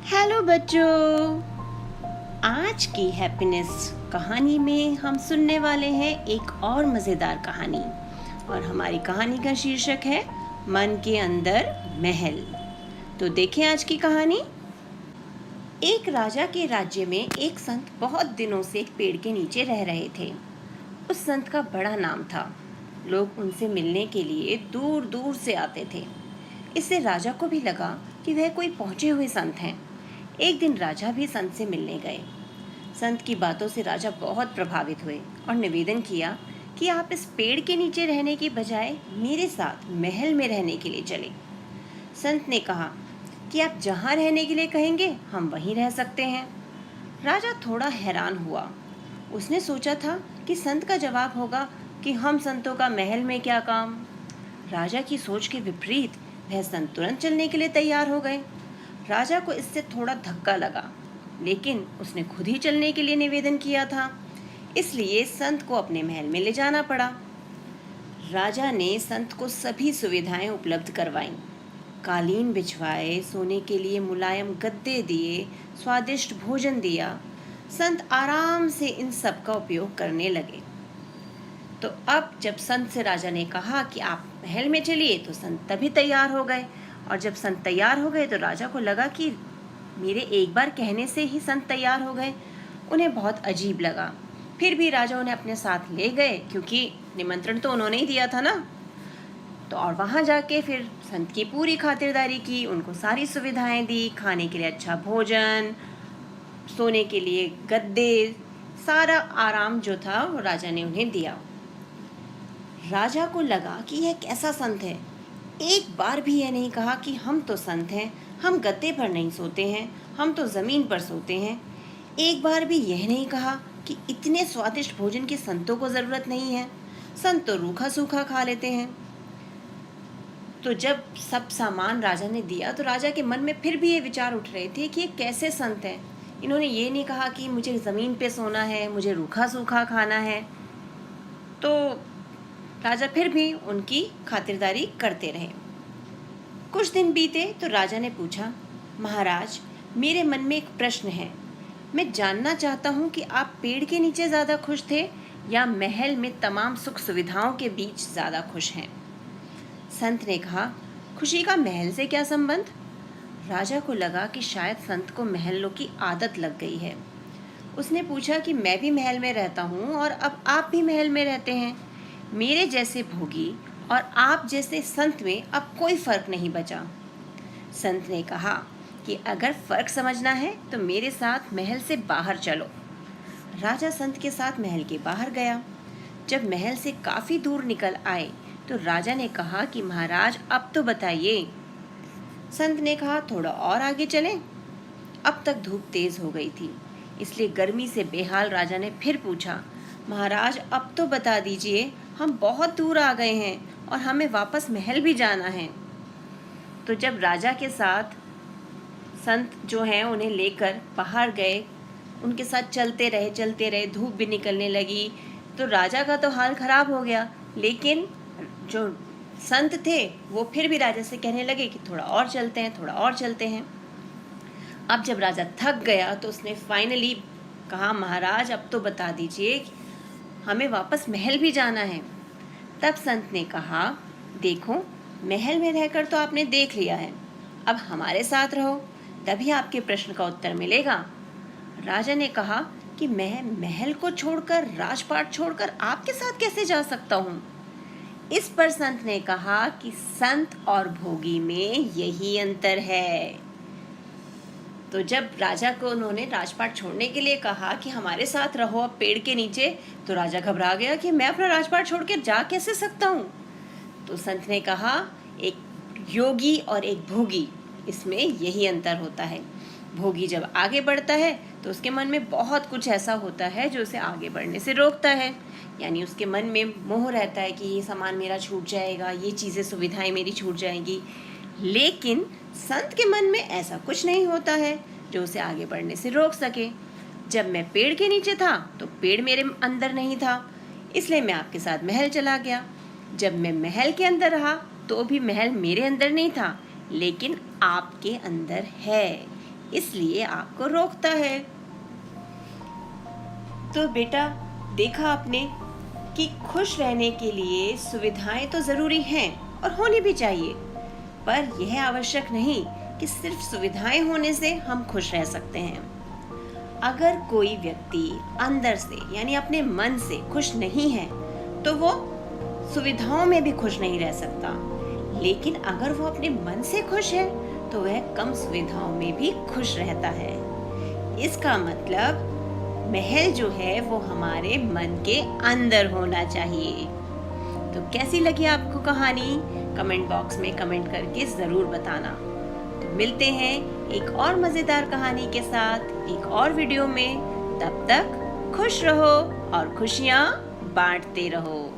Hello बच्चों, आज की हैप्पीनेस कहानी में हम सुनने वाले हैं एक और मज़ेदार कहानी। और हमारी कहानी का शीर्षक है मन के अंदर महल। तो देखें आज की कहानी। एक राजा के राज्य में एक संत बहुत दिनों से एक पेड़ के नीचे रह रहे थे। उस संत का बड़ा नाम था। लोग उनसे मिलने के लिए दूर दूर से आते थे। इससे राजा को भी लगा कि वह कोई पहुंचे हुए संत हैं। एक दिन राजा भी संत से मिलने गए। संत की बातों से राजा बहुत प्रभावित हुए और निवेदन किया कि आप इस पेड़ के नीचे रहने की बजाय मेरे साथ महल में रहने के लिए चले। संत ने कहा कि आप जहाँ रहने के लिए कहेंगे हम वहीं रह सकते हैं। राजा थोड़ा हैरान हुआ। उसने सोचा था कि संत का जवाब होगा कि हम संतों का महल में क्या काम। राजा की सोच के विपरीत वह संत तुरंत चलने के लिए तैयार हो गए। राजा को इससे थोड़ा धक्का लगा, लेकिन उसने खुद ही चलने के लिए निवेदन किया था, इसलिए संत को अपने महल में ले जाना पड़ा। राजा ने संत को सभी सुविधाएं उपलब्ध करवाईं। कालीन बिछवाए, सोने के लिए मुलायम गद्दे दिए, स्वादिष्ट भोजन दिया। संत आराम से इन सब का उपयोग करने लगे। तो अब जब संत से राजा ने कहा कि आप महल में चलिए, तो संत तभी तैयार हो गए। और जब संत तैयार हो गए तो राजा को लगा कि मेरे एक बार कहने से ही संत तैयार हो गए। उन्हें बहुत अजीब लगा। फिर भी राजा उन्हें अपने साथ ले गए, क्योंकि निमंत्रण तो उन्होंने ही दिया था ना। तो और वहाँ जाके फिर संत की पूरी खातिरदारी की, उनको सारी सुविधाएं दी, खाने के लिए अच्छा भोजन, सोने के लिए गद्दे, सारा आराम जो था वो राजा ने उन्हें दिया। राजा को लगा कि यह कैसा संत है। एक बार भी यह नहीं कहा कि हम तो संत हैं, हम गद्दे पर नहीं सोते हैं, हम तो ज़मीन पर सोते हैं। एक बार भी यह नहीं कहा कि इतने स्वादिष्ट भोजन की संतों को ज़रूरत नहीं है, संत तो रूखा सूखा खा लेते हैं। तो जब सब सामान राजा ने दिया तो राजा के मन में फिर भी ये विचार उठ रहे थे कि ये कैसे संत हैं। इन्होंने ये नहीं कहा कि मुझे ज़मीन पे सोना है, मुझे रूखा सूखा खाना है। तो राजा फिर भी उनकी खातिरदारी करते रहे। कुछ दिन बीते तो राजा ने पूछा, महाराज, मेरे मन में एक प्रश्न है। मैं जानना चाहता हूँ कि आप पेड़ के नीचे ज़्यादा खुश थे या महल में तमाम सुख सुविधाओं के बीच ज़्यादा खुश हैं। संत ने कहा, खुशी का महल से क्या संबंध। राजा को लगा कि शायद संत को महलों की आदत लग गई है। उसने पूछा कि मैं भी महल में रहता हूँ और अब आप भी महल में रहते हैं। मेरे जैसे भोगी और आप जैसे संत में अब कोई फर्क नहीं बचा। संत ने कहा कि अगर फर्क समझना है तो मेरे साथ महल से बाहर चलो। राजा संत के साथ महल के बाहर गया। जब महल से काफी दूर निकल आए तो राजा ने कहा कि महाराज, अब तो बताइए। संत ने कहा, थोड़ा और आगे चलें। अब तक धूप तेज हो गई थी, इसलिए गर्मी से बेहाल राजा ने फिर पूछा, महाराज, अब तो बता दीजिए, हम बहुत दूर आ गए हैं और हमें वापस महल भी जाना है। तो जब राजा के साथ संत जो हैं उन्हें लेकर बाहर गए, उनके साथ चलते रहे, धूप भी निकलने लगी। तो राजा का तो हाल खराब हो गया, लेकिन जो संत थे वो फिर भी राजा से कहने लगे कि थोड़ा और चलते हैं, थोड़ा और चलते हैं। अब जब राजा थक गया तो उसने फाइनली कहा, महाराज, अब तो बता दीजिए, हमें वापस महल भी जाना है। तब संत ने कहा, देखो, महल में रहकर तो आपने देख लिया है, अब हमारे साथ रहो, तभी आपके प्रश्न का उत्तर मिलेगा। राजा ने कहा कि मैं महल को छोड़कर, राजपाट छोड़कर आपके साथ कैसे जा सकता हूँ। इस पर संत ने कहा कि संत और भोगी में यही अंतर है। तो जब राजा को उन्होंने राजपाट छोड़ने के लिए कहा कि हमारे साथ रहो अब पेड़ के नीचे, तो राजा घबरा गया कि मैं अपना राजपाट छोड़ के जा कैसे सकता हूँ। तो संत ने कहा, एक योगी और एक भोगी, इसमें यही अंतर होता है। भोगी जब आगे बढ़ता है तो उसके मन में बहुत कुछ ऐसा होता है जो उसे आगे बढ़ने से रोकता है। यानी उसके मन में मोह रहता है कि ये सामान मेरा छूट जाएगा, ये चीज़ें, सुविधाएं मेरी छूट जाएंगी। लेकिन संत के मन में ऐसा कुछ नहीं होता है जो उसे आगे बढ़ने से रोक सके। जब मैं पेड़ के नीचे था तो पेड़ मेरे अंदर नहीं था, इसलिए मैं आपके साथ महल चला गया। जब मैं महल के अंदर रहा तो भी महल मेरे अंदर नहीं था, लेकिन आपके अंदर है। इसलिए आपको रोकता है। तो बेटा, देखा आपने कि खुश रहने के लिए सुविधाएं तो जरूरी हैं और होनी भी चाहिए, पर यह आवश्यक नहीं कि सिर्फ सुविधाएं होने से हम खुश रह सकते हैं। अगर कोई व्यक्ति अंदर से यानी अपने मन से खुश नहीं है तो वो सुविधाओं में भी खुश नहीं रह सकता। लेकिन अगर वो अपने मन से खुश है तो वह कम सुविधाओं में भी खुश रहता है। इसका मतलब महल जो है वो हमारे मन के अंदर होना चाहिए। तो कैसी लगी आपको कहानी? कमेंट बॉक्स में कमेंट करके जरूर बताना। तो मिलते हैं एक और मजेदार कहानी के साथ एक और वीडियो में। तब तक खुश रहो और खुशियां बांटते रहो।